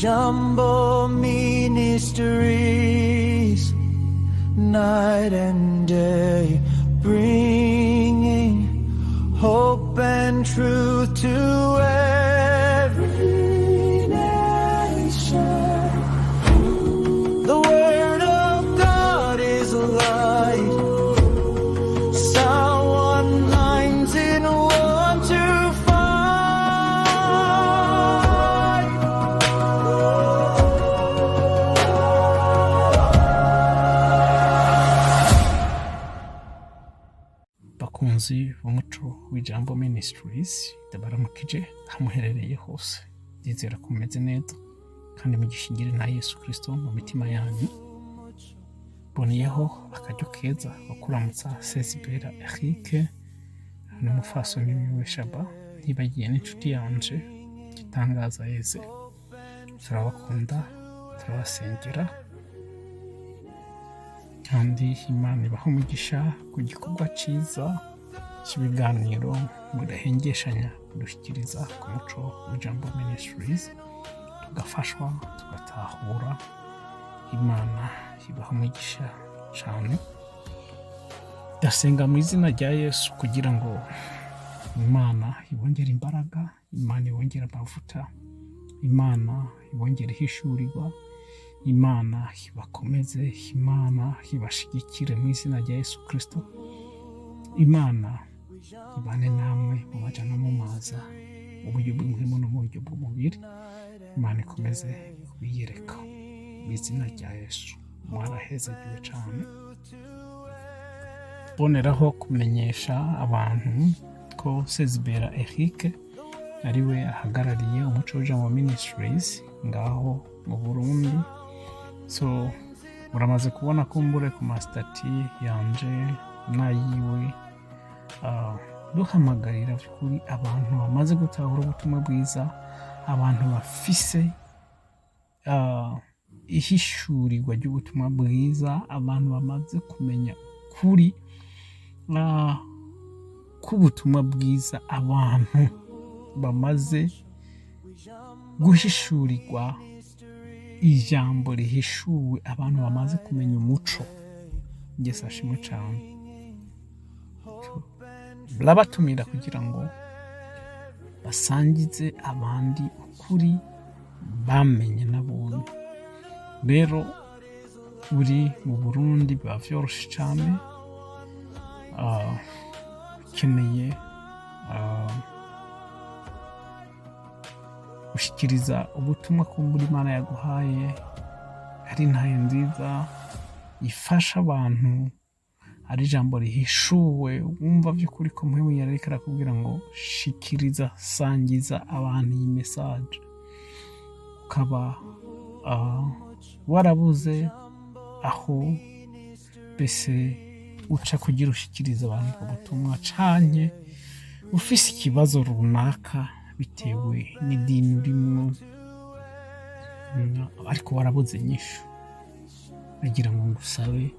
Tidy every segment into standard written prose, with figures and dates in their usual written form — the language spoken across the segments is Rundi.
Jambo Ministries, night and day, bringing hope and truth to every nation. The word of God is light. Psalm 119, 1-5. Bakunzi b'umuco w'ijambo Ministries, ndabaramukije hamuherereye hose. Ndizera ko mumeze neza kandi mugishingire na Yesu Kristo mu mitima yanyu. Boniyeho akaryo keza ko kuramutsa Sezibera Eric n'umufasoni wiwe Shaba, ntibagiye n'inshuti yanje gitangaza Yesu. Turabakunda, turabasengera kandi Imana ibaha umugisha ku gikorwa cyiza cy'ibiganiro mudahengeshanya kudushyikiriza ku muco w'ijambo Ministries, tugafashwa tugatahura. Imana ibaha umugisha cyane. Ndasenga mu izina rya Yesu kugira ngo Imana ibongere imbaraga, Imana ibongere amavuta, Imana ibongere ihishurirwa, Imana ibakomeze, Imana ibashigikire mu izina rya Yesu Kristo. Imana ibane namwe mu maja no mu maza, uburyo bw'umuhemu no mu buryo bw'umubiri. Imana ikomeze kubiyereka mu izina rya Yesu. Mwarahezagiwe cyane. Boneraho kumenyesha abantu ko Sezibera Eric ariwe ahagarariye umuco w'ijambo Ministries ngaho mu Burundi. So muramaze kubona kumbure ku mastati yanje nayiwe, duhamagarira kuri abantu bamaze gutahura ubutumwa bwiza, abantu bafise ihishurirwa ry'ubutumwa bwiza, abantu bamaze kumenya kuri k'ubutumwa bwiza, abantu bamaze guhishurirwa ijambo rihishuwe, abantu bamaze kumenya umuco. Yesu ashimwe cyane. Barabatumira kugira ngo basangize abandi ukuri bamenye nabonye. Rero uri mu Burundi biba vyoroshe cyane, ukeneye gushikiriza ubutumwa kumbura Imana yaguhaye, ari ntayo nziza ifasha abantu, ari ijambo rihishuwe wumva by'ukuri ko muhemu yarareka arakubwira ngo shikiriza, sangiza abantu iyi message. Ukaba warabuze aho bese uca kugira ushikiriza abantu ubutumwa, canke ufise ikibazo runaka bitewe n'idini urimo ariko warabuze inyishu, agira ngo ngusabe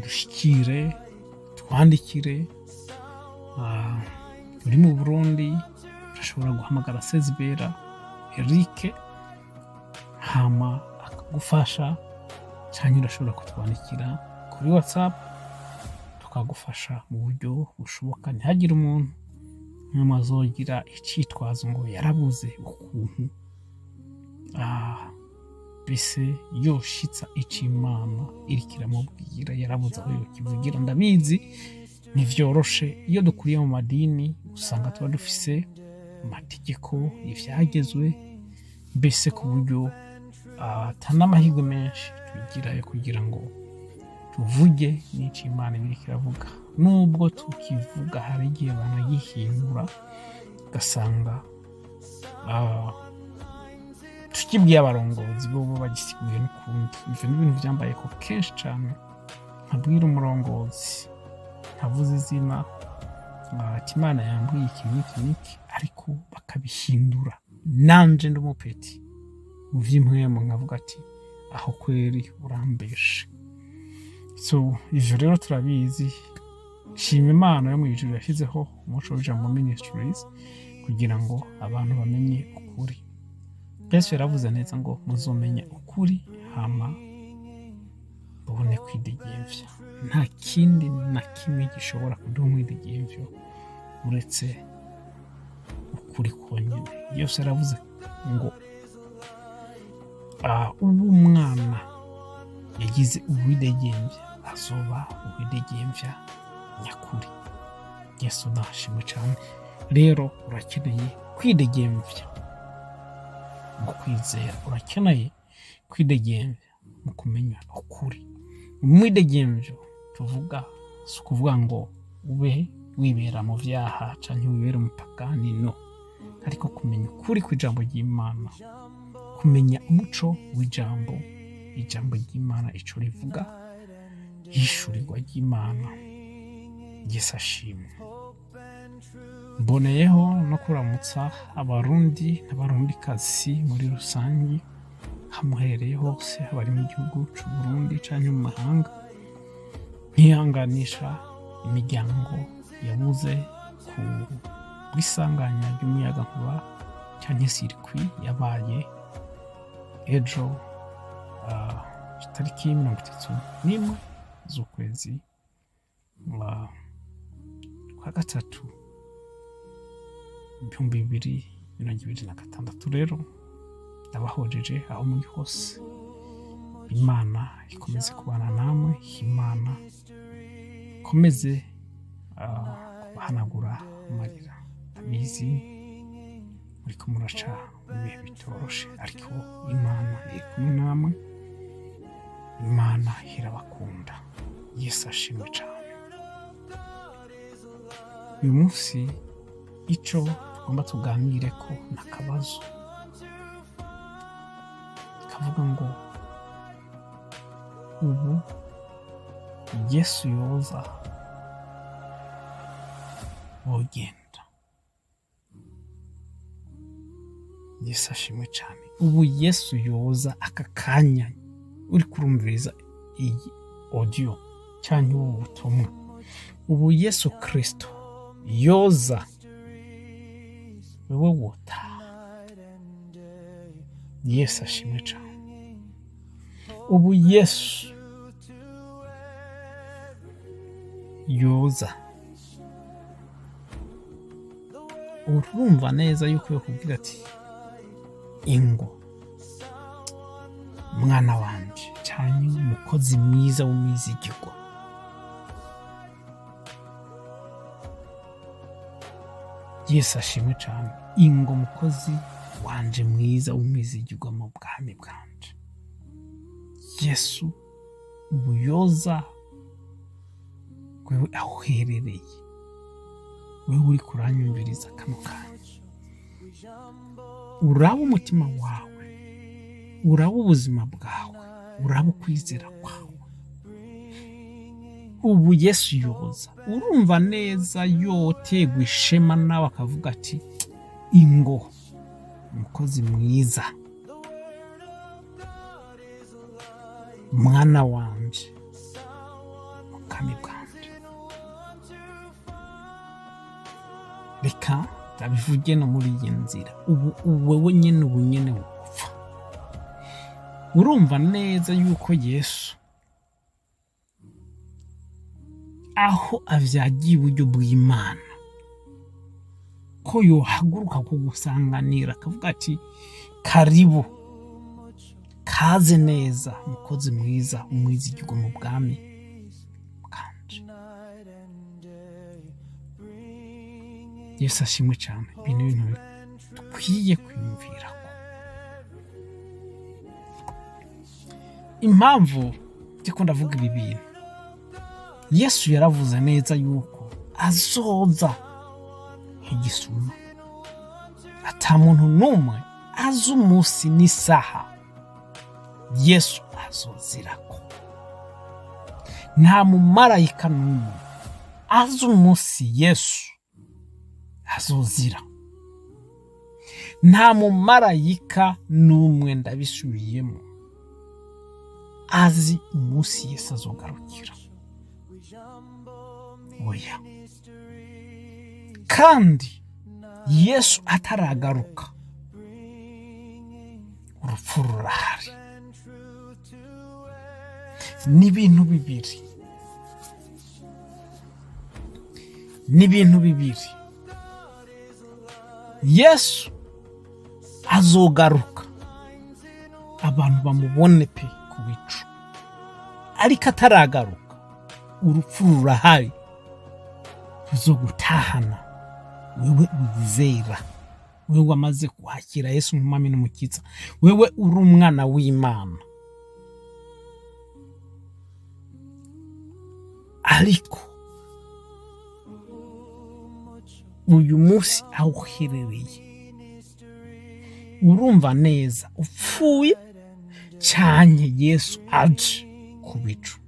dushikire, twandikire. Uri mu Burundi urashobora guhamagara Sezibera Eric hama akagufasha, cyangwa urashobora kutwandikira kuri WhatsApp tukagufasha mu buryo bushoboka. Ntihagire umuntu n'amazogira icitwazo ngo yarabuze ukuntu bese yoshitsa icimana irikiramubwira, yarabuze aho yokivugira. Ndabizi ntivyoroshe, iyo dukuriye mu madini usanga tuba dufise amategeko, ivyagezwe, bese ku buryo atanamahirwe menshi twigirayo kugira ngo tuvuge n'icimana irikiravuga. Nubwo tukivuga hari igihe banagihindura, ugasanga tukibwiye abarongozi bo bagisiguye n'ukundi. Ivyo n'ibintu vyambaye ko kenshi cane, nkabwira umurongozi ntavuze izina ati Imana yambwiye iki n'iki, ariko bakabihindura. Nanje ndi umupeti mu vy'impwemu nkavuga ati aho kweri urambeshe. So ivyo rero turabizi. Shima Imana yo mu ijuru yashyizeho umuco w'ijambo Ministries kugira ngo abantu bamenye ukuri. Yesu yaravuze neza ngo muzomenya ukuri hama mubone kwidegemvya. Nta kindi na kimwe gishobora kuduha umwidegemvyo uretse ukuri konyene. Yesu yaravuze ngo ubu umwana yagize uwidegemvya azoba uwidegemvya nyakuri. Yesu nashimwe cane. Rero urakeneye kwidegemvya mu kwizera, urakeneye kwidegemvya mu kumenya ukuri. Umwidegemvyo tuvuga si ukuvuga ngo ube wibera mu vyaha canke wibera umupagani, no, ariko kumenya ukuri kw'ijambo ry'Imana, kumenya umuco w'ijambo ry'Imana ico rivuga, yishurirwa ry'Imana. Yesu ashimwe. Mboneyeho no kuramutsa abarundi n'abarundikazi muri rusangi, hamuhereye hose abari mu gihugu c'Uburundi canke mu mahanga. Ntihanganisha imiryango yabuze ku bw'isanganya ry'umuyagankuba canke sirikwi yabaye ejo tariki 31 z'ukwezi kwa gatatu 2026. Rero ndabahojeje aho muri hose. Imana ikomeze kubana namwe, Imana ikomeze kubahanagura amarira. Ndabizi muriko muraca mu bihe bitoroshe, ariko Imana iri kumwe namwe, Imana irabakunda. Yesu ashimwe cane. Uyu munsi ico tugomba tuganireko n'akabazo kavuga ngo ubu Yesu yoza wogenda. Yesu ashimwe cane. Ubu Yesu yoza aka kanya uri kurumviriza iyi audio canke ubu butumwa, ubu Yesu Kristo yoza, wewe wotaha. Yesu ashimwe cane. Ubu Yesu yoza, urumva neza yuko yokubwira ati ingo mwana wanje canke umukozi mwiza w'umwizigirwa. Yesu ashimwe cane. Ingo mukozi wanje mwiza w'umwizigirwa mu bwami bwanje. Yesu ubu yoza wewe aho uherereye, wewe uri kuranyumviriza kano kanya. Uraba umutima wawe, uraba ubuzima bwawe, uraba ukwizera kwawe. Ubu Yesu yoza, urumva neza yotegwa ishema nawe akavuga ati ingo umukozi mwiza, mwana wanje mu bwami bwanje. Reka ndabivuge no muri iyi nzira. Ubu wewe nyene ubu nyene upfa. Urumva neza yuko Yesu aho avyagiye iburyo bw'Imana ko yohaguruka kugusanganira akavuga ati karibu, kaze neza mukozi mwiza umwizigirwa mu bwami bwanje. Yesu ashimwe cane. Ibintu dukwiye kwiyumvirako. Impamvu ndiko ndavuga ibi bintu, Yesu yaravuze neza yuko azoza nk'igisuma. Ata muntu n'umwe azi umunsi n'isaha Yesu azozirako. Nta mumarayika n'umwe azi umunsi Yesu azozira. Nta mumarayika n'umwe, ndabisubiyemo, azi umunsi Yesu azogarukira. Oya. Kandi Yesu ataragaruka, urupfu rurahari. Ni ibintu bibiri. Yesu azogaruka abantu bamubone pe ku bicu, ariko ataragaruka urupfu rurahari ruzogutahana wewe wizera, wewe wamaze kwakira Yesu nk'umwami n'umukiza, wewe uri umwana w'Imana. Ariko uyu munsi aho uherereye urumva neza upfuye cyane Yesu aje ku bicu.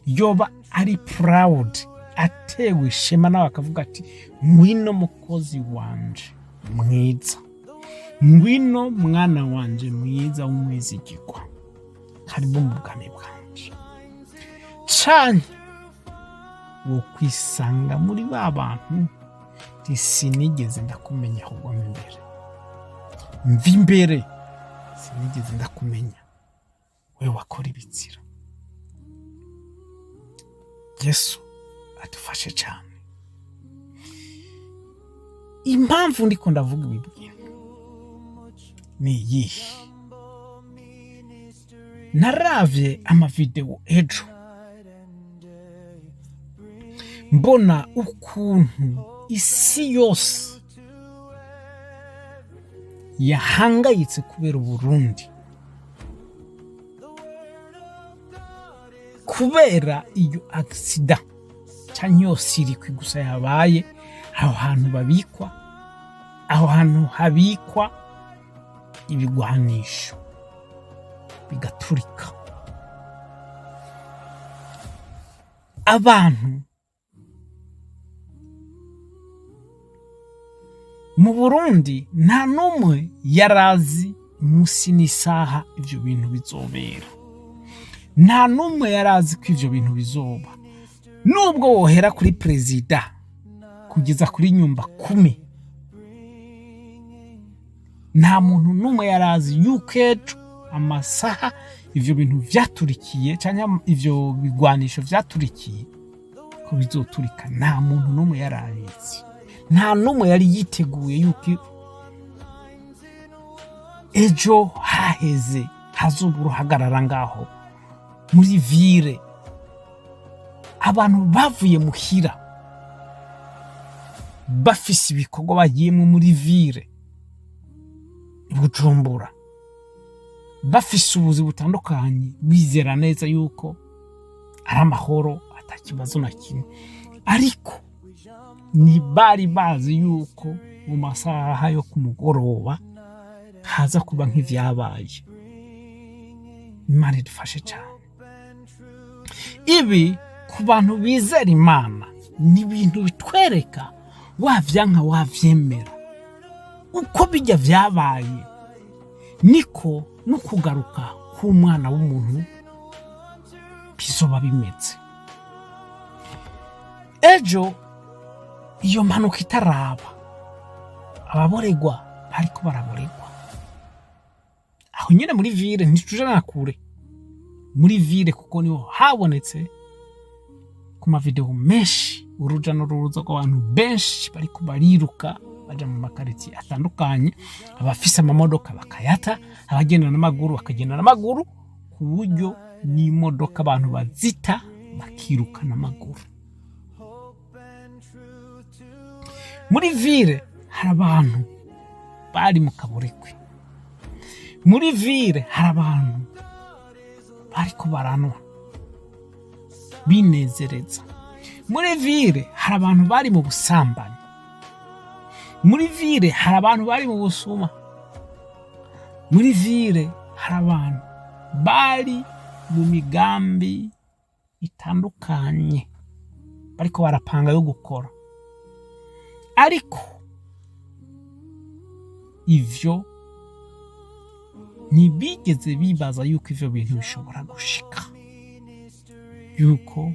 Yoba ari proud, atewe ishema, nawe akavuga ati ngwino mukozi wanje mwiza, ngwino mwana wanje mwiza w'umwizigirwa, karibu mu bwami bwanje. Cyane wo kwisanga muri ba bantu sinigeze ndakumenya ahubwo mbere, mva imbere sinigeze ndakumenya, we wakora ibitsira. Yesu adufashe cyane. Impamvu ndiko ndavuga ibi bintu ni iyihe? Naravye amavideo ejo mbona ukuntu isi yose yahangayitse kubera Burundi, kubera iyo aksida cyangwa iyo sirikwi gusa yabaye aho hantu babikwa, aho hantu habikwa ibigwanisho bigaturika. Abantu mu Burundi nta numwe yarazi umunsi n'isaha ivyo bintu bizobera, nta numwe yarazi ko ivyo bintu bizoba. Nubwo wohera kuri perezida kugeza kuri nyumba 10, nta muntu numwe yarazi yuko ejo amasaha ivyo bintu vyaturikiye cyangwa ivyo bigwanisho vyaturikiye ko bizoturika. Nta muntu numwe yarabizi, nta numwe yari yiteguye yuko ejo haheze hazobura hagarara ngaho muri vire. Abantu bavuye muhira bafise ibikorwa bagiyemo muri vire Bujumbura, bafise ubuzi butandukanye, bizera neza yuko ari amahoro atakibazo na kimwe. Ariko ni bari bazi yuko mu masaha yo kumugoroba haza kuba nk'ivyabaye. Imana idufashe cyane. Ibi ku bantu bizera Imana ni ibintu bitwereka wavyanka wavyemera uko bijya vyabaye, niko no kugaruka k'umwana w'umuntu bizoba bimeze. Ejo iyo mpanuka itaraba, ababoregwa bariko baraboregwa aho nyine muri vire, ntitujana kure muri vire, kuko niho habonetse ku mavideo menshi uruja n'uruza rw'abantu benshi bariko bariruka baja mu makariti atandukanye, abafise amamodoka bakayata, abagenda n'amaguru bakagenda n'amaguru, ku buryo n'imodoka abantu bazita bakiruka n'amaguru. Muri vire hari abantu bari mu kaburekwe, muri vire hari abantu bariko baranwa binezereza, muri vire hari abantu bari mu busambanyi, muri vire hari abantu bari mu busuma, muri vire hari abantu bari mu migambi itandukanye bariko barapanga yo gukora. Ariko ivyo ntibigeze bibaza yuko ivyo bintu bishobora gushika, yuko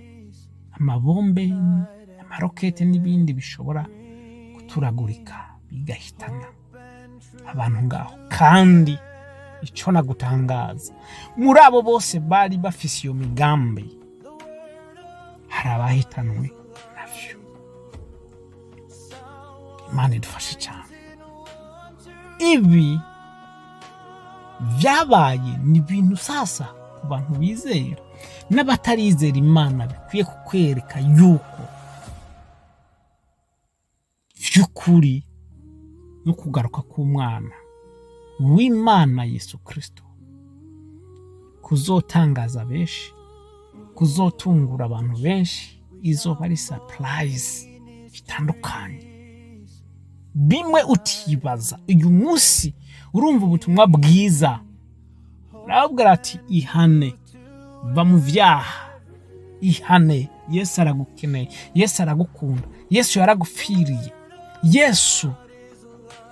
amabombe, amarokete n'ibindi bishobora guturagurika bigahitana abantu ngaho. Kandi icyo nagutangaza muri abo bose bari bafise iyo migambi hari abahitanwe navyo. Imana idufashe cyane. Ibi vyabaye ni ibintu sasa ku bantu bizera n'abatarizera Imana bikwiye kukwereka yuko vy'ukuri no kugaruka k'umwana w'Imana Yesu Kristo kuzotangaza benshi, kuzotungura abantu benshi, izoba ari surprise bitandukanye. Bimwe utibaza uyu munsi urumva ubutumwa bwiza urabwira ati ihane va mu vyaha, ihane, Yesu aragukeneye, Yesu aragukunda, Yesu yaragupfiriye, Yesu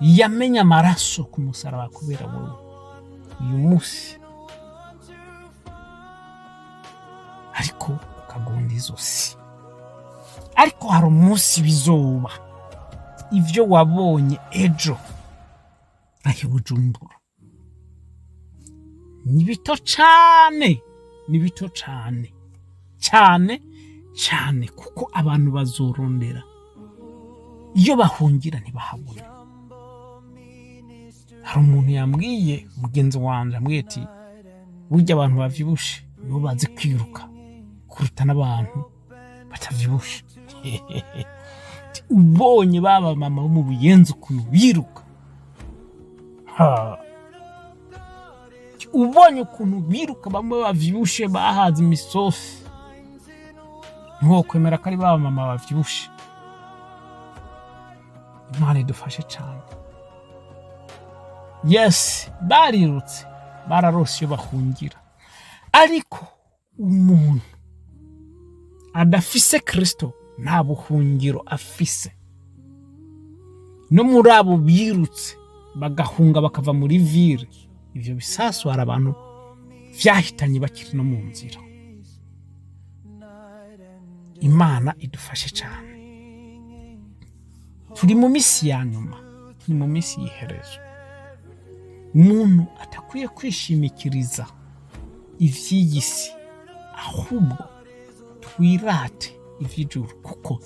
yamenya amaraso ku musaraba kubera wowe. Uyu munsi ariko ukagunda izosi, ariko hari umunsi bizoba ivyo wabonye ejo aho Bujumbura ni bito cane, ni bito cane cyane cyane, kuko abantu bazorondera iyo bahungira ntibahabona. Hari umuntu yambwiye, mugenzi wanje ambwiye ati burya abantu bavyibushe nibo bazi kwiruka kuruta n'abantu batavyibushe. Ubonye baba mama bo mu Buyenzi ukuntu biruka, ubonye ukuntu biruka bamwe bavyibushe bahaza imisosi, nko kwemera ko ari baba mama bavyibushe. Imana idufashe cyane. Yes, barirutse bararose iyo bahungira, ariko umuntu adafise Kristo nta buhungiro afise. No muri abo birutse bagahunga bakava muri ville, ivyo bisasu hari abantu vyahitanye bakiri no mu nzira. Imana idufashe cyane. Turi mu misi ya nyuma, turi mu misi y'iherezo. Umuntu atakwiye kwishimikiriza ivy'iyisi, ahubwo twirate ivy'ijuru, kuko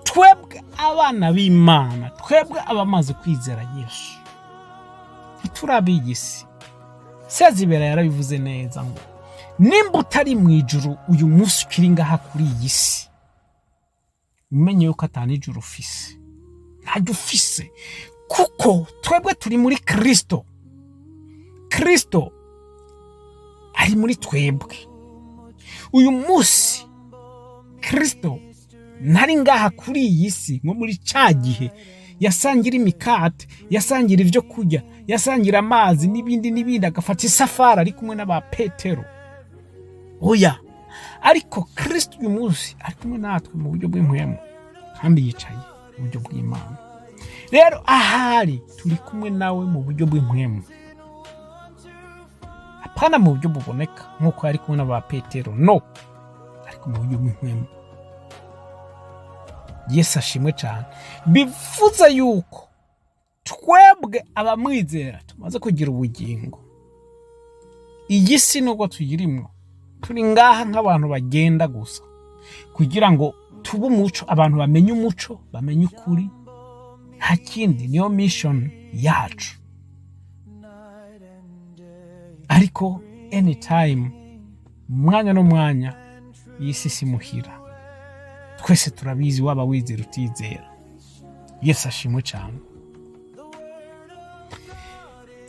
twebwe abana b'Imana, twebwe abamaze kwizera Yesu ntiturabi'iyisi. Sezibera yarabivuze neza ngo nimba utari mu ijuru uyu munsi ukiri ngaha kuri iyi si, umenye yuko atani ijuru ufise, ntajya ufise, kuko twebwe turi muri Kristo. Kristo ari muri twebwe. Uyu munsi Kristo ntari ngaha kuri iyi si nko muri cya gihe yasangira imikate, yasangira ivyo kurya, yasangira amazi n'ibindi, agafata isafari ari kumwe n'aba Petero. Oya, ariko Kristo uyu munsi ari kumwe natwe mu buryo bw'impwemu, kandi yicaye mu buryo bw'Imana. Rero ahari turi kumwe nawe mu buryo bw'impwemu, apana mu buryo buboneka nk'uko ari kumwe n'aba Petero, no, ariko mu buryo bw'impwemu. Yesu ashimwe cyane. Bivuze yuko twebwe abamwizera tumaze kugira ubugingo. Iyi si nubwo tuyirimwo, turi ngaha nk'abantu bagenda gusa kugira ngo tube umuco, abantu bamenye umuco, bamenye ukuri, nta kindi, niyo mission yacu. Ariko anytime, mwanya no mwanya, iyi si simuhira. Twese turabizi, waba wizera utizera. Yesu ashimwe cyane.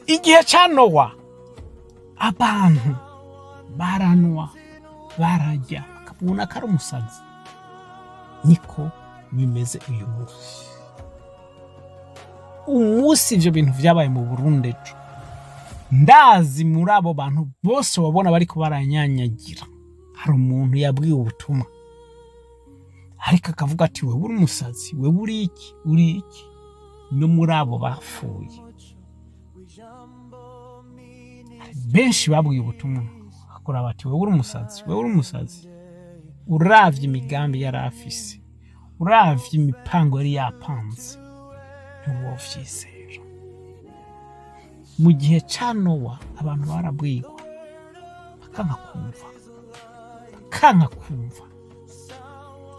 Igihe cya Nowa abantu baranwa, barajya, bakabona ko ari umusazi. Niko bimeze uyu munsi. Umunsi ivyo bintu vyabaye mu Burundi ejo, ndazi muri abo bantu bose wabona bariko baranyanyagira, hari umuntu yabwiye ubutumwa, ariko akavuga ati wewe uri umusazi, wewe uri iki. No muri abo bapfuye benshi babwiye ubutumwa, akora bati wewe uri umusazi, uravye imigambi yari afise, uravye imipango yari yapanze, ntiwovyizera. mu gihe ca Nowa abantu barabwirwa bakanga kumva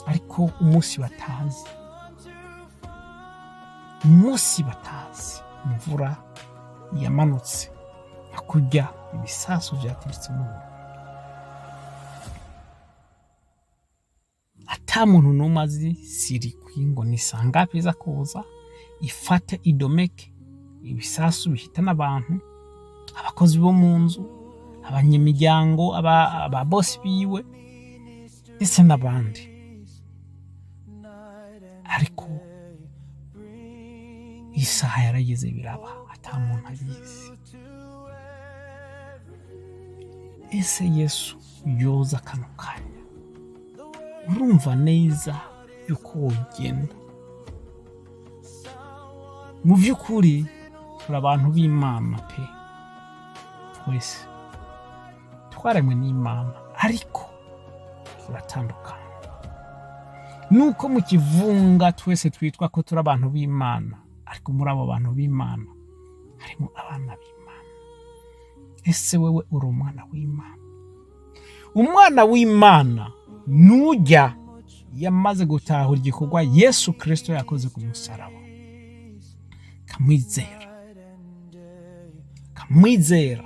ariko umunsi batazi imvura yamanutse hakurya ibisasu vyaturitse mu ata muntu n'umwe azi sirikwi ngo ni sangapi iza kuza ifate idomeke ibisasu bihitana abantu, abakozi bo mu nzu, abanyamiryango, aba boss biwe ndetse n'abandi. Ariko isaha yarageze biraba ata muntu abizi. Ese Yesu yoza kano kanya urumva neza yuko wogenda? Mu vy'ukuri turi abantu b'Imana pe, twese twaremwe n'Imana ariko turatandukana. Nuko mu kivunga twese twitwa ko turi abantu b'Imana, ariko muri abo bantu b'Imana harimo abana b'Imana. Ese wewe uri umwana w'Imana? Umwana w'Imana nujya yamaze gutahura igikorwa Yesu Kristo yakoze ku musaraba, kamwizera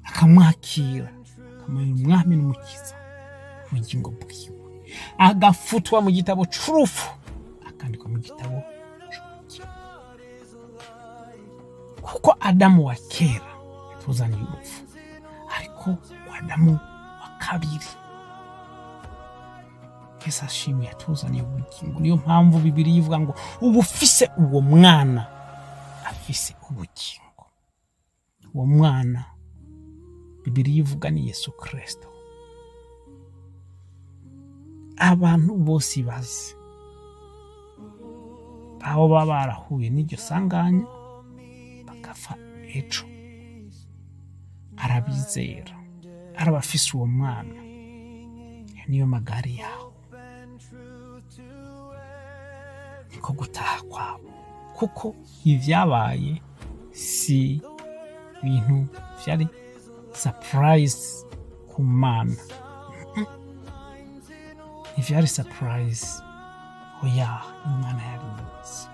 akamwakira akamenya umwami n'umukiza ubugingo bwiwe, agafutwa mu gitabo c'urupfu akandikwa mu gitabo c'ubugingo. Kuko Adamu wa kera yatuzaniye urupfu, ariko Adamu wa kabiri Yesu ashimwe yatuzaniye ubugingo. Niyo mpamvu Bibiliya ivuga ngo ubu ufise uwo mwana afise ubugingo. Uwo mwana Bibiliya ivuga ni Yesu Kristo. Abantu bose bazi aho baba barahuye n'iryo sanganya bagafa ejo, arabizera, arabafise uwo mwana, niyo magari yaho, niko gutaha kwabo. Kuko ivyabaye si bintu vyari surprise ku Mana, ivyari surprise oya, Imana yari izi.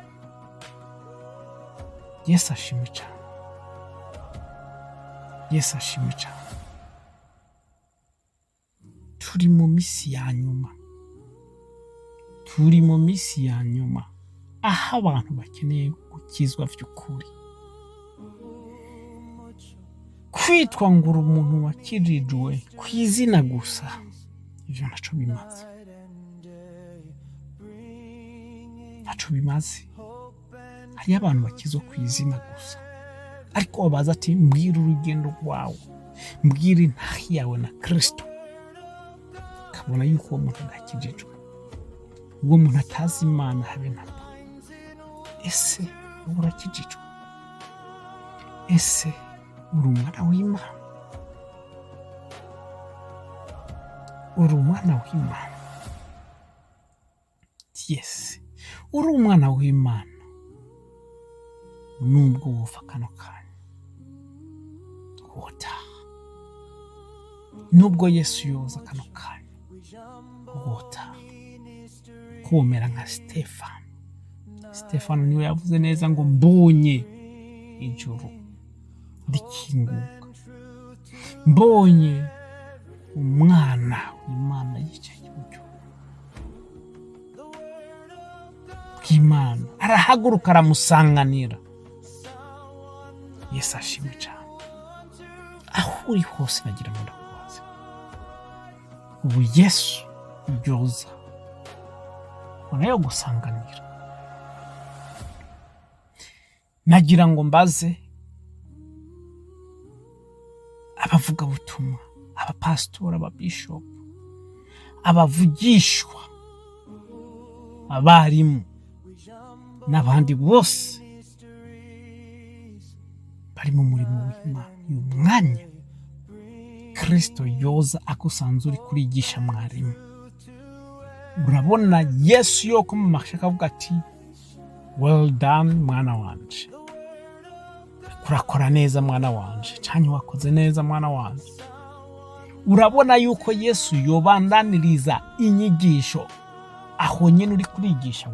Yesu ashimwe cane, Yesu ashimwe cane. Turi mu misi ya nyuma, aho abantu bakeneye gukizwa vy'ukuri. Kwitwa ngo uri umuntu wakirijwe kw'izina gusa, ivyo ntaco bimaze, ntaco bimaze. Hariyo abantu bakizwa kw'izina gusa, ariko babaza ati mbwira urugendo rwawe, mbwira intahi yawe na Kristo, kabona yuko uwo muntu adakijijwe, uwo muntu atazi Imana habe namba. Ese urakijijwe? Ese uri umwana w'Imana? Uri umwana w'Imana? Yes, uri umwana w'Imana. Nubwo wofa kano kanya wotaha, nubwo Yesu yoza kano kanya wotaha, kumera nka Stefano niwe yavuze neza ngo mbonye ijuru rikinguka, mbonye umwana w'Imana yicaye iburyo bw'Imana, arahaguruka aramusanganira. Yesu ashimwe cane. Aho uri hose nagira ngo ndakubaze, ubu Yesu yoza unayo gusanganira, nagira ngo mbaze abavuga butumwa, abapastora, ababishop, abavugishwa, abarimu n'abandi bose bari mu murimo w'Imana. Uyu mwanya Kristo yoza akusanze uri kurigisha mwarimu, urabona Yesu yoko mu mashaka avuga ati well done mwana wanje, kurakora neza mwana wanje canke wakoze neza mwana wanje. Urabona yuko Yesu yobandaniriza inyigisho aho nyene uri kurigisha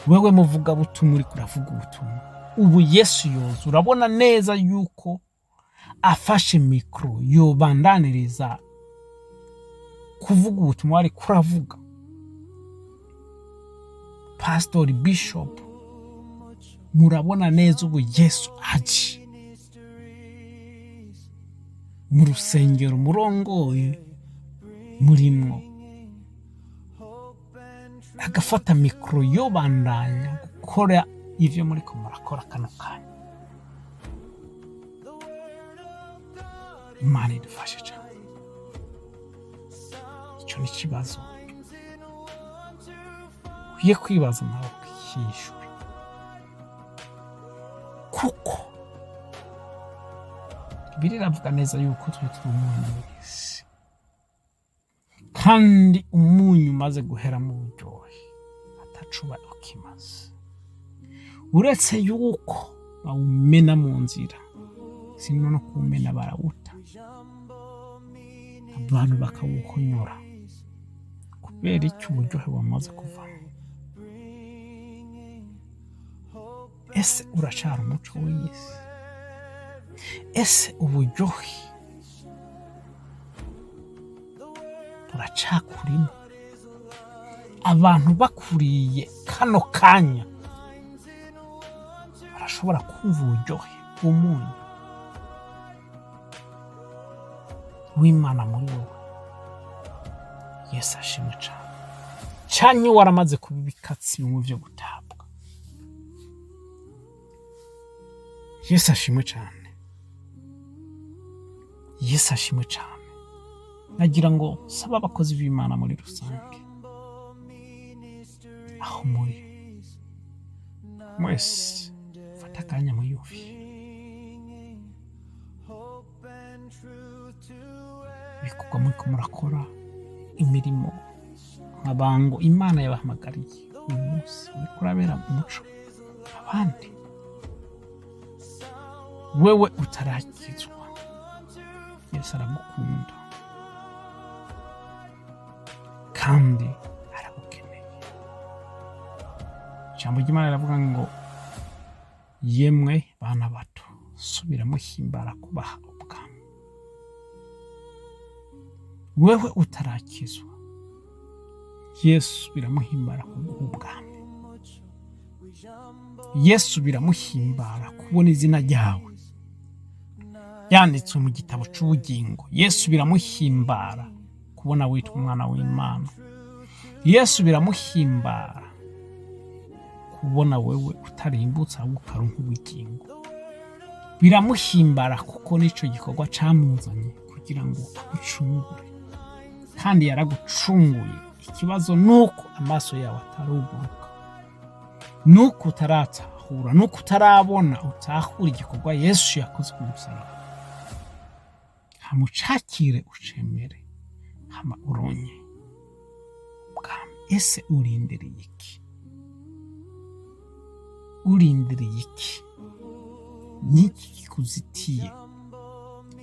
wewe muvuga butumwa uri kuravuga ubutumwa. Ubu Yesu yoza, urabona neza yuko afashe mikro yobandaniriza kuvuga ubutumwa ari kuravuga. Pastor, Bishop, murabona neza ubu Yesu aje mu rusengero murongoye murimwo, agafata mikro yobandanya gukora ivyo muriko murakora kano kanya. Imana idufashe cyane. Icyo ni ikibazo ukwiye kwibaza nawe ukishura, kuko biravuga neza yuko turi umunyu w'isi, kandi umunyu umaze guhera mu buryohe atacuba ukimaze, uretse yuko bawumena mu nzira, sino no kuwumena barawuta, abantu bakawuhonyora kubera icyo uburyohe wamaze kuvamo. Ese urashara umuco w'isi? Ese uburyohe buracakurimo? Abantu bakuriye kano kanya barashobora kumva uburyohe bw'umunyu w'Imana muri wowe. Yesu ashimwe cyane. Canke waramaze kuba ibikatsi bimwe vyo gutabwa. Yesu ashimwe cyane. Yesu ashimwe cyane. Nagira ngo saba abakozi b'Imana muri rusange, aho muri mwese fata akanya muyumve ibikorwa muriko murakora, imirimo nk'abango Imana yabahamagariye uyu munsi uriko urabera umuco abandi. Wewe utarakizwa, Yesu aragukunda kandi aragukeneye. Ijambo ry'Imana riravuga ngo yemwe bana bato subira muhimbara kubaha ubwami. Wewe utarakizwa, Yesu biramuhimbara kuguha ubwami. Yesu biramuhimbara kubona izina ryawe yanditswe mu gitabo c'ubugingo. Yesu biramuhimbara kubona witwa umwana w'Imana. Yesu biramuhimbara kubona wewe utarimbutse ahubwo ukaronka ubugingo. Biramuhimbara kuko nico gikorwa camuzanye kugira ngo agucungure, kandi yaragucunguye. Ikibazo nuko amaso yawe ataruguruka, nuko utaratahura, nuko utarabona utahura igikorwa Yesu yakoze ku musaraba. Hamucakire ucemere, hama uronye ubwami. Ese urindiriye iki? Urindiriye iki? Niki kikuzitiye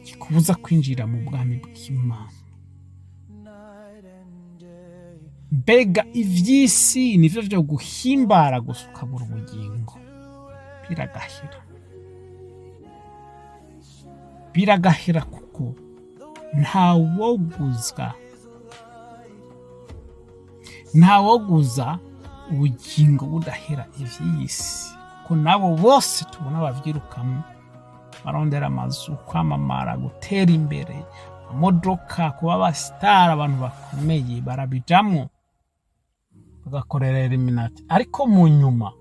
kikubuza kwinjira mu bwami bw'Imana? Mbega ivy'isi nivyo vyo guhimbara gusa ukabura ubugingo? Biragahira, biragahira, kuko ntawoguza ubugingo budahera ivy'isi, kuko nabo bose tubona bavyirukamo barondera amazu, kwamamara, gutera imbere, imodoka, kuba abasitari, abantu bakomeye barabijamwo bagakorera eliminati, ariko mu nyuma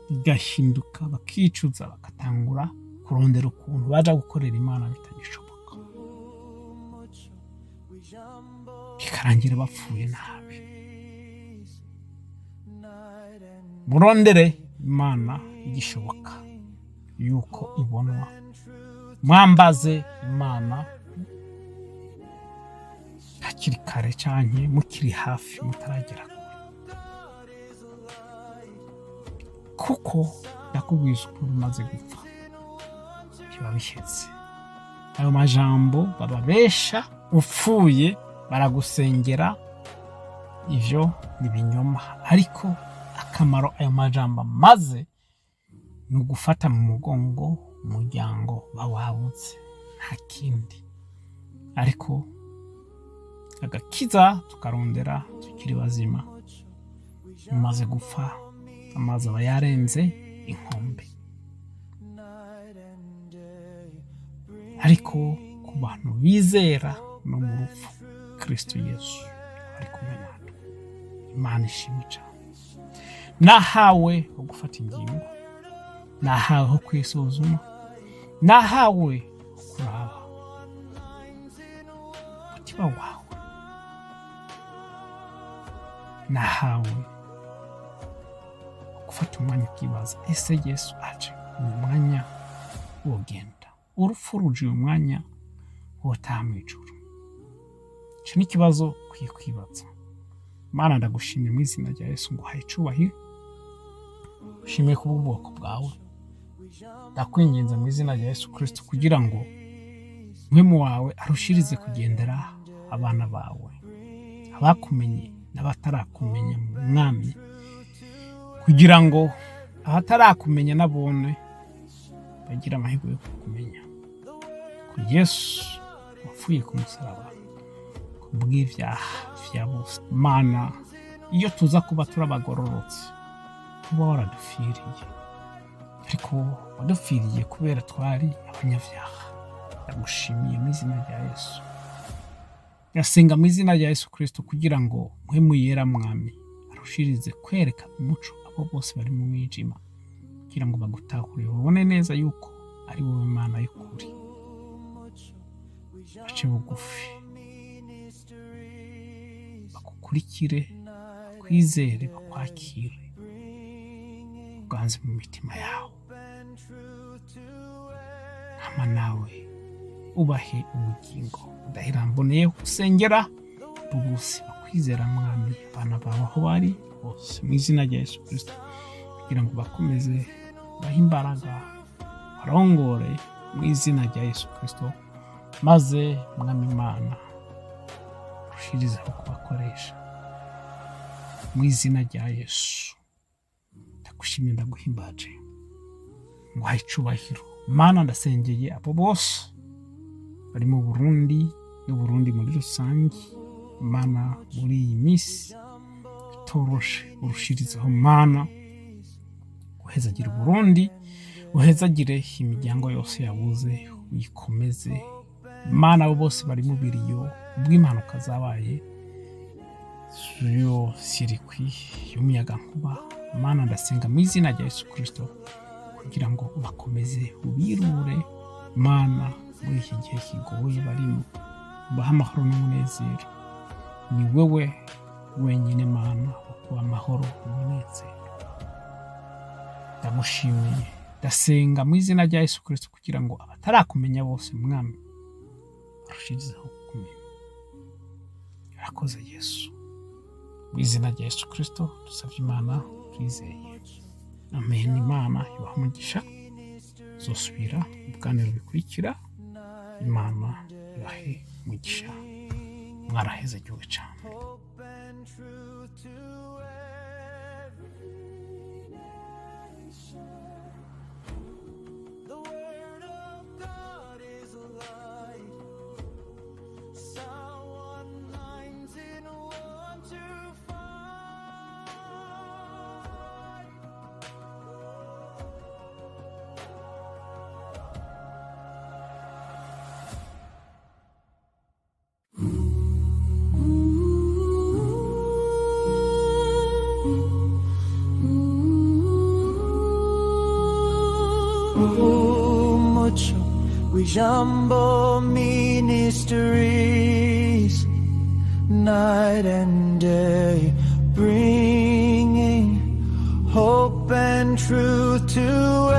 bigahinduka bakicuza bagatangura kurondera ukuntu baja gukorera Imana bitagishoboka, bikarangira bapfuye nabi. Murondere Imana igishoboka yuko ibonwa, mwambaze Imana hakiri kare canke mukiri hafi mutaragera kure, kuko ndakubwiza ukuri umaze gupfa biba bihetse. Ayo majambo bababesha upfuye baragusengera, ivyo ni binyoma. Ariko akamaro ayo majambo amaze ni ugufata mu mugongo umuryango bawabutse, nta kindi. Ariko agakiza tukarondera tukiri bazima, umaze gupfa amazi aba yarenze inkombe. Ariko ku bantu bizera no mu rupfu Kristo Yesu ari kumwe natwe. Imana ishimwe cyane. Nahawe ho gufata ingingo, nahawe ho kwisuzuma, nahawe ho kuraba umutima wawe, nahawe gufata umwanya ukibaza, ese Yesu aje mu mwanya wogenda, urupfu ruje uyu mwanya wotaha mu ijuru? Icyo ni ikibazo ukwiye kwibaza. Mana ndagushimye mu izina rya Yesu, nguhaye icubahiro, ushimiye ku bw'ubwoko bwawe. Ndakwinginze mu izina rya Yesu Kristo kugira ngo mwemu wawe arushirize kugendera abana bawe, abakumenye n'abatarakumenya mu mwami, kugira ngo abatarakumenya nabone bagira amahirwe yo kukumenya. Ku Yesu wapfuye ku musaraba kubw'ivyaha vya bose. Mana, iyo tuza kuba turabagororotse, kuba waradupfiriye, ariko wadupfiriye kubera twari abanyavyaha. Ndagushimiye mu izina rya Yesu. Yasenga mu izina rya Yesu Kristo kugira ngo mpwemu yera mwami arushirize kwereka umuco abo bose bari mu mwijima, kugira ngo bagutahure, babone neza yuko ari wowe Mana y'ukuri. Bace bugufi, bakukurikire, bakwizere, bakwakire, uganze mu mitima yawe. Hama nawe ubahe ubugingo. Ndahira mboneye gusengera bose bakwizera mwami, abana bawe aho bari bose mu izina rya Yesu Kristo, kugira ngo bakomeze bahe imbaraga, barongore mu izina rya Yesu Kristo, maze mwami Imana ushirizeho kubakoresha mu izina rya Yesu. Ndagushimye, ndaguhimbaje, nguhaye icubahiro. Mana, ndasengeye abo bose bari mu Burundi n'Uburundi muri rusange. Mana, muri iyi minsi itoroshe, urushirizeho Mana, uhezagire Burundi, uhezagire imiryango yose yabuze, uyikomeze Mana. Abo bose bari mu biriyo ubw'impanuka zabaye, yo sirikwi y'umuyaga nkuba, Mana ndasenga mu izina rya Yesu Kristo kugira ngo ubakomeze, ubirure Mana muri iki gihe kigoye barimo, ubahe amahoro n'umunezero. Ni wewe wenyine Mana wakuba amahoro n'umunezero. Ndamushimiye, ndasenga mu izina rya Yesu Kristo kugira ngo abatarakumenya bose mwami barushirizeho kumenya. Urakoze Yesu, mu izina rya Yesu Kristo dusabye Imana twizeye, amen. Imana ibahe umugisha, zosubira ibiganiro bikurikira. Imana ibahe umugisha, mwaraheze igihugu cyane. UMUCO, Ijambo Ministries, night and day, bringing hope and truth to